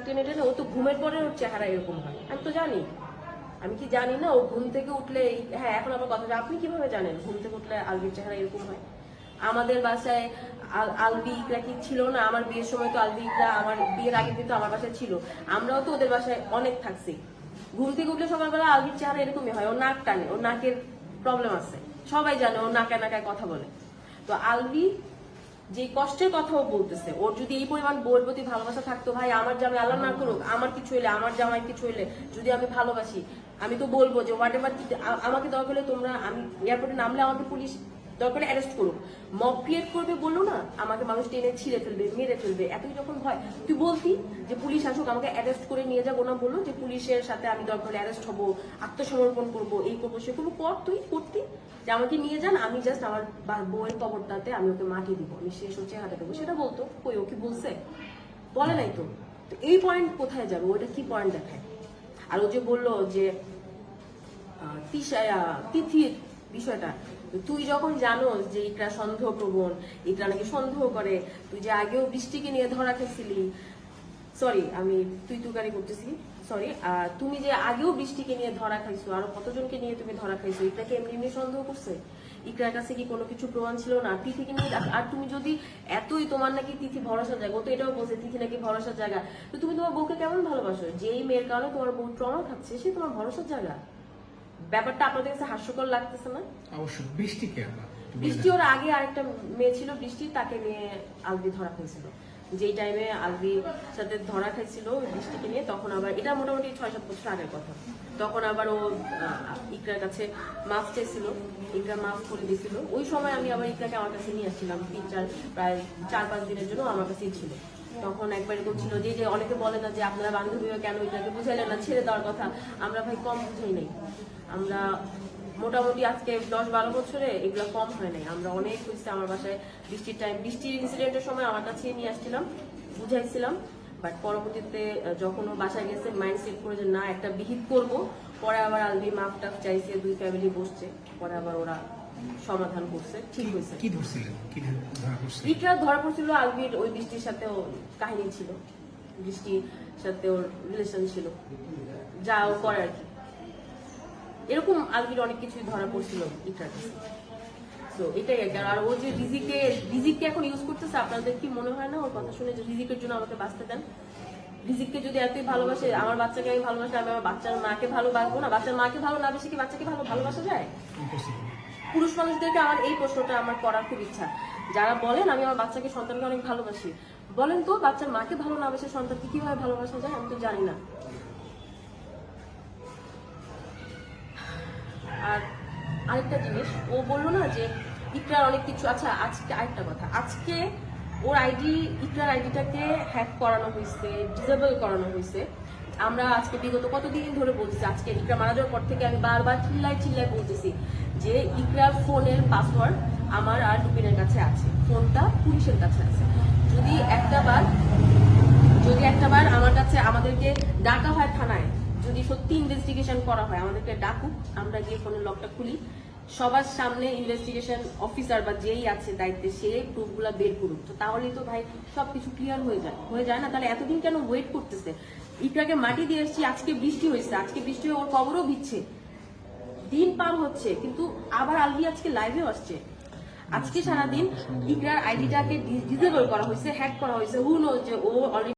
টেনে টেনে, ও তো ঘুমের পরে ওর চেহারা এরকম হয়, আমি তো জানি। আমি কি জানি না ও ঘুম থেকে উঠলে, হ্যাঁ এখন আমার কথা, আপনি কিভাবে জানেন ঘুম থেকে উঠলে আলবির চেহারা এরকম হয়? আমাদের বাসায় আলবি ইকরা কি ছিল না? আমার বিয়ের সময় তো আলবি ইকরা আমার বিয়ের আগের দিন তো আমার বাসায় ছিল, আমরাও তো ওদের বাসায় অনেক থাকছি। ঘুম থেকে উঠলে সকালবেলা আলবির চেহারা এরকমই হয়, ওর নাক টানে, ওর নাকের প্রবলেম আছে, সবাই জানে ও নাকায় নাকায় কথা বলে। তো আলবি যে কষ্টের কথাও বলতেছে, ওর যদি এই পরিমাণ বউয়ের প্রতি ভালোবাসা থাকতো, ভাই আমার জামাই আল্লাহ না করুক আমার কিছু হইলে, আমার জামাই কিছু হইলে যদি আমি ভালোবাসি, আমি তো বলবো যে হোয়াট এভার, আমাকে দরকার হলে তোমরা, আমি এয়ারপোর্টে নামলে আমাকে পুলিশ দরকারে অ্যারেস্ট করুক, মব ক্রিয়েট করবে বললো না, আমাকে মানুষ টেনে ছিঁড়ে ফেলবে, মেরে ফেলবে, এতই যখন ভয়, তুই বলতি যে পুলিশ আসুক আমাকে অ্যারেস্ট করে নিয়ে যাবো না, বললো যে পুলিশের সাথে আমি দরকার হলে অ্যারেস্ট হবো, আত্মসমর্পণ করবো, এই করবো সে করবো, কর তুই করতি যে আমাকে নিয়ে যান, আমি জাস্ট আমার বউয়ের কবরটাতে আমি ওকে মাটি দিব, আমি শেষ হচ্ছে হাঁটে দেবো, সেটা বলতো। কই, ও কি বলছে? বলে নাই তো। তো এই পয়েন্ট কোথায় যাবে? ওইটা কি পয়েন্ট দেখায়? আর ও যে বললো যে তিথির বিষয়টা, তুই যখন জানোস যে ইকরা সন্দেহ প্রবণ, ইকরা নাকি সন্দেহ করে, তুই যে আগেও বৃষ্টিকে নিয়ে ধরা খেয়েছিলি, সরি আমি তুই তুকারি করতেছি, সরি, তুমি যে আগেও বৃষ্টিকে নিয়ে ধরা খাইছো, আরো কতজনকে নিয়ে তুমি ধরা খাইছো, ইকরাকে এমনি এমনি সন্দেহ করছে? ইকরার কাছে কি কোনো কিছু প্রমাণ ছিল না তিথিকে নিয়ে? আর তুমি যদি এতই তোমার নাকি তিথি ভরসার জায়গা, ও তো এটাও বলছে তিথি নাকি ভরসার জায়গা, তো তুমি তোমার বউকে কেমন ভালোবাসো? যেই মেয়ের কারণে তোমার বউ ট্রমা খাচ্ছে সে তোমার ভরসার জায়গা? ব্যাপারটা আপনাদের কাছে হাস্যকর লাগতেছে না? অবশ্যই। বৃষ্টিকে বৃষ্টি ওর আগে আরেকটা মেয়ে ছিল বৃষ্টি, তাকে নিয়ে আলবি ধরা খাইছিল, যেই টাইমে আলবির সাথে ধরা খাইছিল বৃষ্টিকে নিয়ে, তখন আবার এটা মোটামুটি 6-7 বছর আগের কথা, তখন আবার ও ইকরার কাছে মাফ চেয়েছিল, ইকরা মাফ করে দিয়েছিল। ওই সময় আমি আবার ইকরাকে আমার কাছে নিয়ে আসছিলাম, প্রায় 4-5 দিনের জন্য আমার কাছেই ছিল। তখন একবার এরকম ছিল যে অনেকে বলে না যে আপনারা বান্ধবীরা কেন ইকরাকে বুঝাইলেন না, ছেড়ে দেওয়ার কথা, আমরা ভাই কম বুঝাই নাই, আমরা মোটামুটি আজকে 10-12 বছরে এগুলো কম হয় নাই, আমরা অনেক বুঝছি। আমার বাসায় বৃষ্টির ইনসিডেন্টের সময় আমার কাছে নিয়ে আসছিলাম, বুঝাইছিলাম, বাট পরবর্তীতে যখন ও বাসায় গেছে মাইন্ড সেট করে যে না একটা বিহিত করব, পরে আবার আলবি মাফ টাফ চাইছে, দুই ফ্যামিলি বসছে, পরে আবার ওরা সমাধান করছে, ঠিক হয়েছে। কি ধরছিলেন, কি ধরা পড়ছে? ইকরা ধরা পড়ছিল আলবির ওই বৃষ্টির সাথে কাহিনী ছিল, বৃষ্টির সাথে ওর রিলেশন ছিল, যা ও করে আর কি, এরকম আলবির অনেক কিছুই ধরা পড়ছিল ইকরার কাছে। তো এটাই আর কি। আর ও যে রিজিককে এখন ইউজ করতেছে, আপনাদের কি মনে হয় না ওর কথা শুনে যে রিজিকের জন্য আমাকে বাঁচতে দেন? রিজিককে যদি এতই ভালোবাসে, আমার বাচ্চাকে আমি ভালোবাসি, আমি আমার বাচ্চার মাকে ভালোবাসবো না? বাচ্চার মাকে ভালো না বেশি কি বাচ্চাকে ভালোবাসা যায়? পুরুষ মানুষদেরকে আমার এই প্রশ্নটা আমার করার খুব ইচ্ছা, যারা বলেন আমি আমার বাচ্চাকে সন্তানকে অনেক ভালোবাসি, বলেন তো বাচ্চার মাকে ভালো না বেশি সন্তানকে কিভাবে ভালোবাসা যায়? আমি তো জানি না। আর আরেকটা জিনিস, ও বললো না যে ইকরার অনেক কিছু, আচ্ছা আজকে আরেকটা কথা, আজকে ওর ইকরার আইডিটাকে হ্যাক করানো হয়েছে, ডিসেবল করানো হয়েছে। আমরা আজকে বিগত কতদিন ধরে বলতেছি, আজকে ইকরা মারা যাওয়ার পর থেকে আমি বারবার চিল্লায় বলতেছি যে ইকরার ফোনের পাসওয়ার্ড আমার আর লুপিনের কাছে আছে, ফোনটা পুলিশের কাছে আছে। যদি একটাবার আমার কাছে আমাদেরকে ডাকা হয় থানায়, যদি সত্যি ইনভেস্টিগেশন করা হয়, আমাদেরকে ডাকুক, আমরা গিয়ে ফোনের লকটা খুলি, সবার সামনে ইনভেস্টিগেশন অফিসার বা যেই আছে দায়িত্বে সে প্রুফগুলো বের করুক, তো তাহলেই তো ভাই সবকিছু ক্লিয়ার হয়ে যায় না? তাহলে এতদিন কেন ওয়েট করতেছে? ইকরাকে মাটি দিয়ে এসেছি, আজকে বৃষ্টি হয়েছে, আজকে বৃষ্টি হয়ে ওর কবরও ভিজছে, দিন পার হচ্ছে, কিন্তু আবার আলবি আজকে লাইভেও আসছে। আজকে সারাদিন ইকরার আইডিটাকে ডিসেবল করা হয়েছে, হ্যাক করা হয়েছে, হু নোজ যে ও অলরেডি